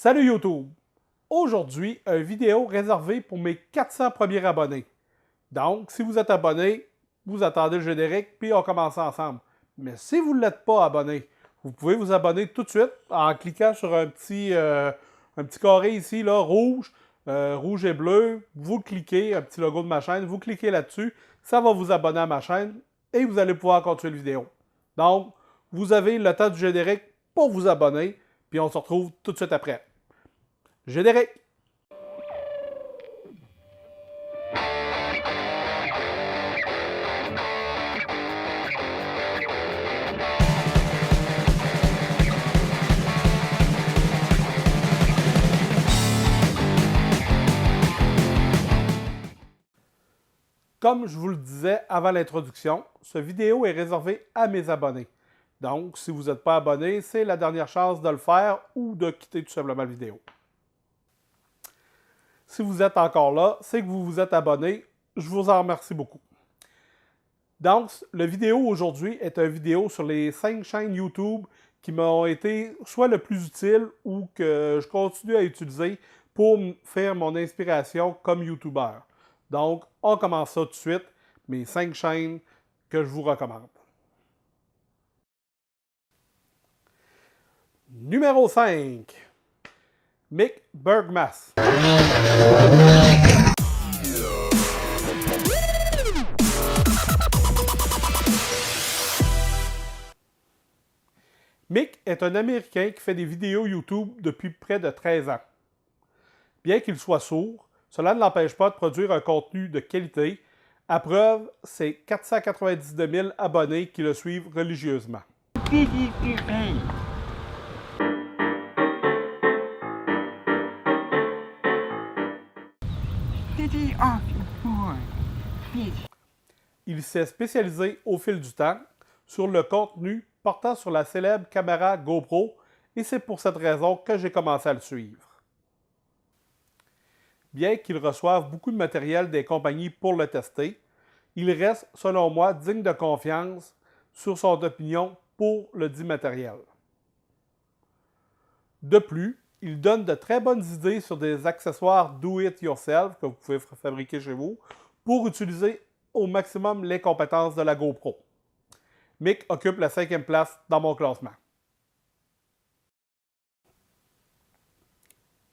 Salut YouTube! Aujourd'hui, une vidéo réservée pour mes 400 premiers abonnés. Donc, si vous êtes abonné, vous attendez le générique, puis on commence ensemble. Mais si vous ne l'êtes pas abonné, vous pouvez vous abonner tout de suite en cliquant sur un petit carré ici, là, rouge et bleu. Vous cliquez, un petit logo de ma chaîne, vous cliquez là-dessus, ça va vous abonner à ma chaîne et vous allez pouvoir continuer la vidéo. Donc, vous avez le temps du générique pour vous abonner, puis on se retrouve tout de suite après. Générique! Comme je vous le disais avant l'introduction, cette vidéo est réservée à mes abonnés. Donc, si vous n'êtes pas abonné, c'est la dernière chance de le faire ou de quitter tout simplement la vidéo. Si vous êtes encore là, c'est que vous vous êtes abonné. Je vous en remercie beaucoup. Donc, la vidéo aujourd'hui est une vidéo sur les 5 chaînes YouTube qui m'ont été soit le plus utile ou que je continue à utiliser pour faire mon inspiration comme YouTuber. Donc, on commence ça tout de suite, mes 5 chaînes que je vous recommande. Numéro 5. Mick Bergmas. Mick est un Américain qui fait des vidéos YouTube depuis près de 13 ans. Bien qu'il soit sourd, cela ne l'empêche pas de produire un contenu de qualité. À preuve, c'est 499 000 abonnés qui le suivent religieusement. Il s'est spécialisé au fil du temps sur le contenu portant sur la célèbre caméra GoPro et c'est pour cette raison que j'ai commencé à le suivre. Bien qu'il reçoive beaucoup de matériel des compagnies pour le tester, il reste, selon moi, digne de confiance sur son opinion pour le dit matériel. De plus, il donne de très bonnes idées sur des accessoires do-it-yourself que vous pouvez fabriquer chez vous pour utiliser au maximum les compétences de la GoPro. Mick occupe la 5e place dans mon classement.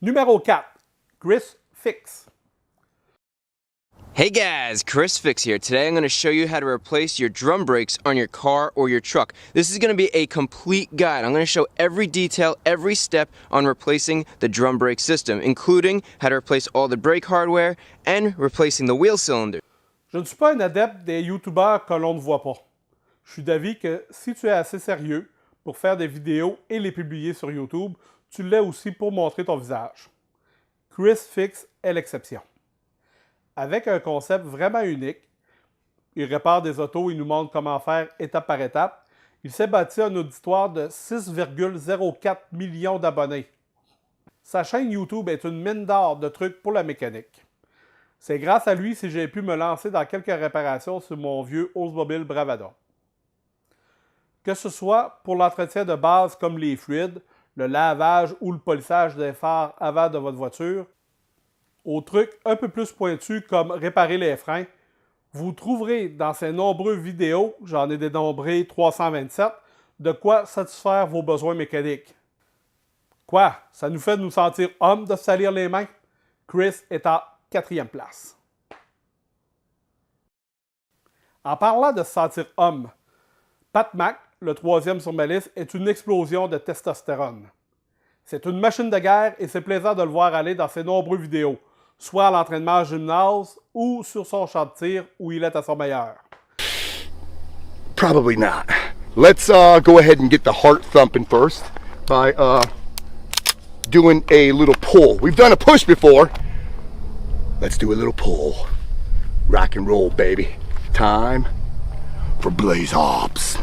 Numéro 4. Chris Fix. Hey guys, Chris Fix here. Today I'm going to show you how to replace your drum brakes on your car or your truck. This is going to be a complete guide. I'm going to show every detail, every step on replacing the drum brake system, including how to replace all the brake hardware and replacing the wheel cylinder. Je ne suis pas un adepte des YouTubers que l'on ne voit pas. Je suis d'avis que si tu es assez sérieux pour faire des vidéos et les publier sur YouTube, tu l'es aussi pour montrer ton visage. Chris Fix est l'exception. Avec un concept vraiment unique, il répare des autos et nous montre comment faire étape par étape. Il s'est bâti un auditoire de 6,04 millions d'abonnés. Sa chaîne YouTube est une mine d'or de trucs pour la mécanique. C'est grâce à lui si j'ai pu me lancer dans quelques réparations sur mon vieux Oldsmobile Bravada. Que ce soit pour l'entretien de base comme les fluides, le lavage ou le polissage des phares avant de votre voiture, aux trucs un peu plus pointus comme réparer les freins, vous trouverez dans ces nombreuses vidéos, j'en ai dénombré 327, de quoi satisfaire vos besoins mécaniques. Quoi? Ça nous fait nous sentir hommes de se salir les mains? Chris est en 4e place. En parlant de se sentir homme, Pat Mac, le 3e sur ma liste, est une explosion de testostérone. C'est une machine de guerre et c'est plaisant de le voir aller dans ses nombreuses vidéos, soit à l'entraînement gymnase ou sur son champ de tir où il est à son meilleur. Probably not. Let's go ahead and get the heart thumping first by doing a little pull. We've done a push before. Let's do a little pull. Rock and roll, baby. Time for Blaze Ops.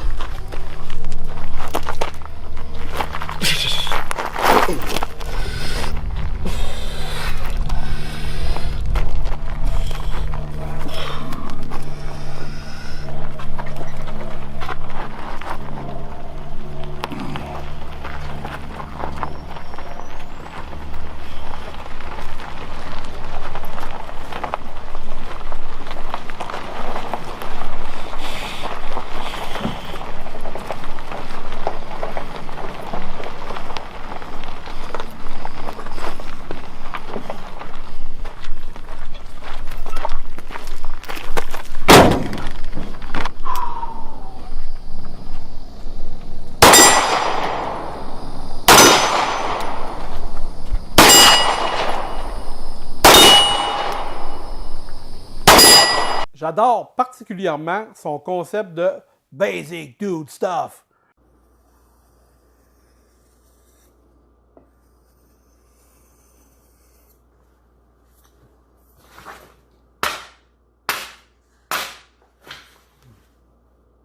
J'adore particulièrement son concept de « basic dude stuff ».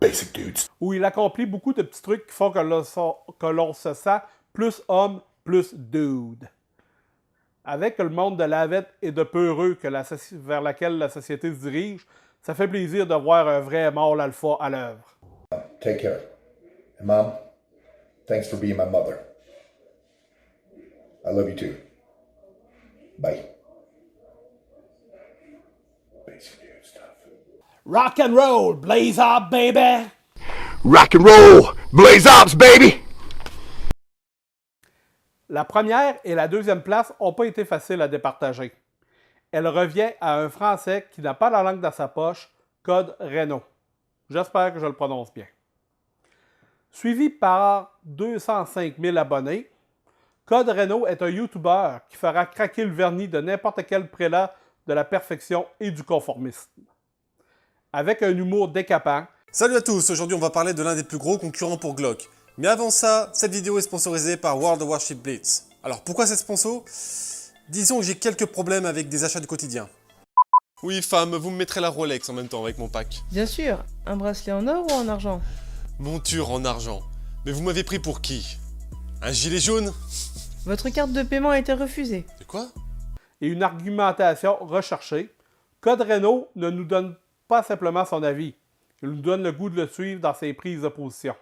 Basic dudes. Où il accomplit beaucoup de petits trucs qui font que l'on se sent plus homme, plus dude. Avec le monde de lavette et de peureux vers laquelle la société se dirige, ça fait plaisir de voir un vrai mâle alpha à l'œuvre. Take care. And Mom, thanks for being my mother. I love you too. Bye. Basic dude stuff. Rock and roll, blaze up, baby! Rock and roll, blaze ops, baby! La première et la deuxième place n'ont pas été faciles à départager. Elle revient à un Français qui n'a pas la langue dans sa poche, Code Renault. J'espère que je le prononce bien. Suivi par 205 000 abonnés, Code Renault est un YouTuber qui fera craquer le vernis de n'importe quel prélat de la perfection et du conformisme. Avec un humour décapant. Salut à tous, aujourd'hui on va parler de l'un des plus gros concurrents pour Glock. Mais avant ça, cette vidéo est sponsorisée par World of Warship Blitz. Alors pourquoi c'est sponsor? Disons que j'ai quelques problèmes avec des achats du quotidien. Oui femme, vous me mettrez la Rolex en même temps avec mon pack. Bien sûr, un bracelet en or ou en argent? Monture en argent. Mais vous m'avez pris pour qui? Un gilet jaune? Votre carte de paiement a été refusée. C'est quoi? Et une argumentation recherchée, Code Renault ne nous donne pas simplement son avis, il nous donne le goût de le suivre dans ses prises de position.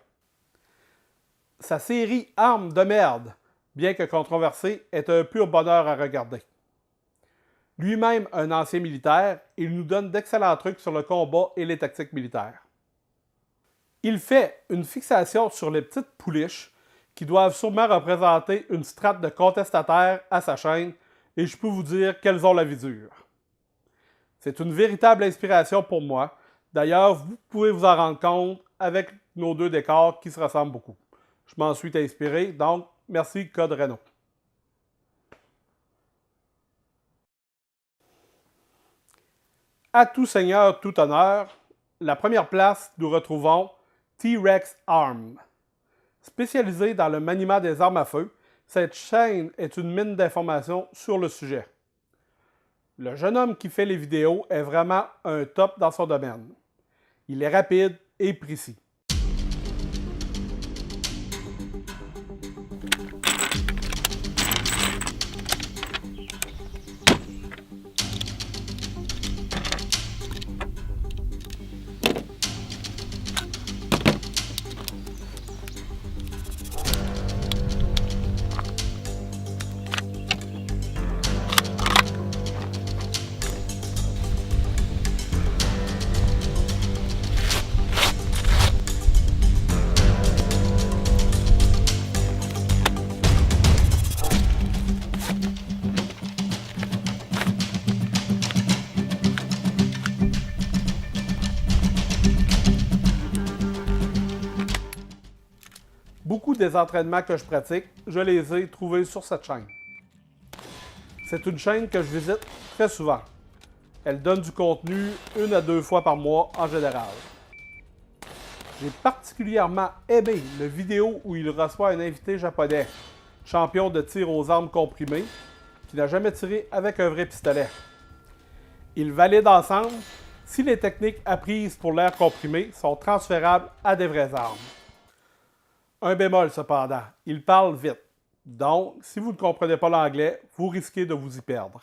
Sa série Armes de merde, bien que controversée, est un pur bonheur à regarder. Lui-même un ancien militaire, il nous donne d'excellents trucs sur le combat et les tactiques militaires. Il fait une fixation sur les petites pouliches qui doivent sûrement représenter une strate de contestataires à sa chaîne, et je peux vous dire qu'elles ont la vie dure. C'est une véritable inspiration pour moi. D'ailleurs, vous pouvez vous en rendre compte avec nos deux décors qui se ressemblent beaucoup. Je m'en suis inspiré, donc merci Code Renault. À tout seigneur, tout honneur, la première place, nous retrouvons T-Rex Arm. Spécialisée dans le maniement des armes à feu, cette chaîne est une mine d'informations sur le sujet. Le jeune homme qui fait les vidéos est vraiment un top dans son domaine. Il est rapide et précis. Beaucoup des entraînements que je pratique, je les ai trouvés sur cette chaîne. C'est une chaîne que je visite très souvent. Elle donne du contenu 1 à 2 fois par mois en général. J'ai particulièrement aimé le vidéo où il reçoit un invité japonais, champion de tir aux armes comprimées, qui n'a jamais tiré avec un vrai pistolet. Ils valident ensemble si les techniques apprises pour l'air comprimé sont transférables à des vraies armes. Un bémol cependant, il parle vite. Donc, si vous ne comprenez pas l'anglais, vous risquez de vous y perdre.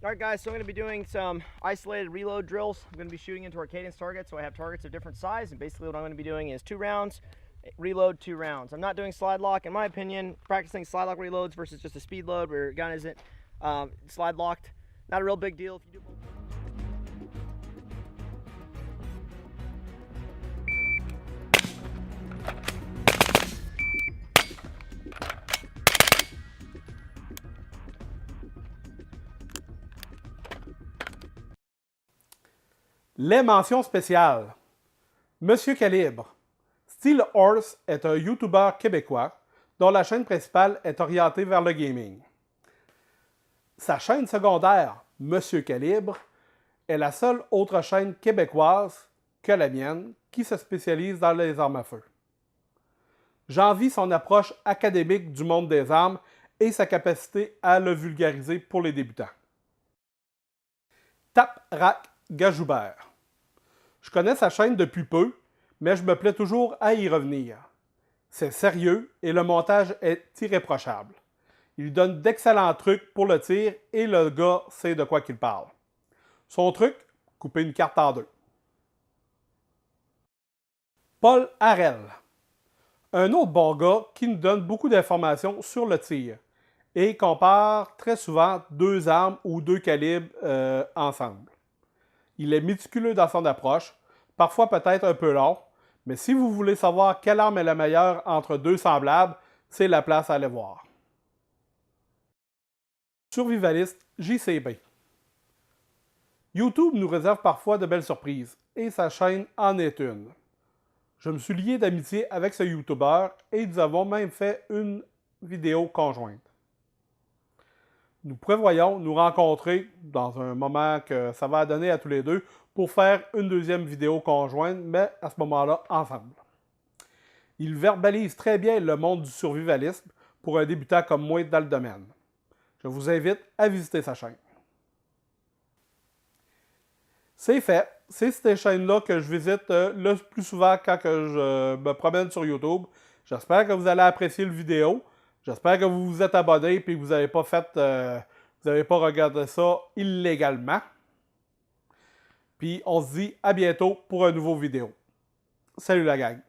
Alright guys, so I'm going to be doing some isolated reload drills. I'm going to be shooting into our cadence targets, so I have targets of different size, and basically what I'm going to be doing is 2 rounds, reload 2 rounds. I'm not doing slide lock. In my opinion, practicing slide lock reloads versus just a speed load where your gun isn't slide locked, not a real big deal if you do both. Les mentions spéciales. Monsieur Calibre. Steel Horse est un YouTuber québécois dont la chaîne principale est orientée vers le gaming. Sa chaîne secondaire, Monsieur Calibre, est la seule autre chaîne québécoise que la mienne qui se spécialise dans les armes à feu. J'envie son approche académique du monde des armes et sa capacité à le vulgariser pour les débutants. Tap Rack Gajoubert. Je connais sa chaîne depuis peu, mais je me plais toujours à y revenir. C'est sérieux et le montage est irréprochable. Il lui donne d'excellents trucs pour le tir et le gars sait de quoi qu'il parle. Son truc, couper une carte en deux. Paul Harel. Un autre bon gars qui nous donne beaucoup d'informations sur le tir et compare très souvent deux armes ou deux calibres ensemble. Il est méticuleux dans son approche, parfois peut-être un peu long, mais si vous voulez savoir quelle arme est la meilleure entre deux semblables, c'est la place à aller voir. Survivaliste JCB. YouTube nous réserve parfois de belles surprises, et sa chaîne en est une. Je me suis lié d'amitié avec ce YouTuber et nous avons même fait une vidéo conjointe. Nous prévoyons nous rencontrer dans un moment que ça va donner à tous les deux pour faire une deuxième vidéo conjointe, mais à ce moment-là, ensemble. Il verbalise très bien le monde du survivalisme pour un débutant comme moi dans le domaine. Je vous invite à visiter sa chaîne. C'est fait. C'est cette chaîne-là que je visite le plus souvent quand que je me promène sur YouTube. J'espère que vous allez apprécier la vidéo. J'espère que vous vous êtes abonné et que vous n'avez pas regardé ça illégalement. Puis on se dit à bientôt pour une nouvelle vidéo. Salut la gang!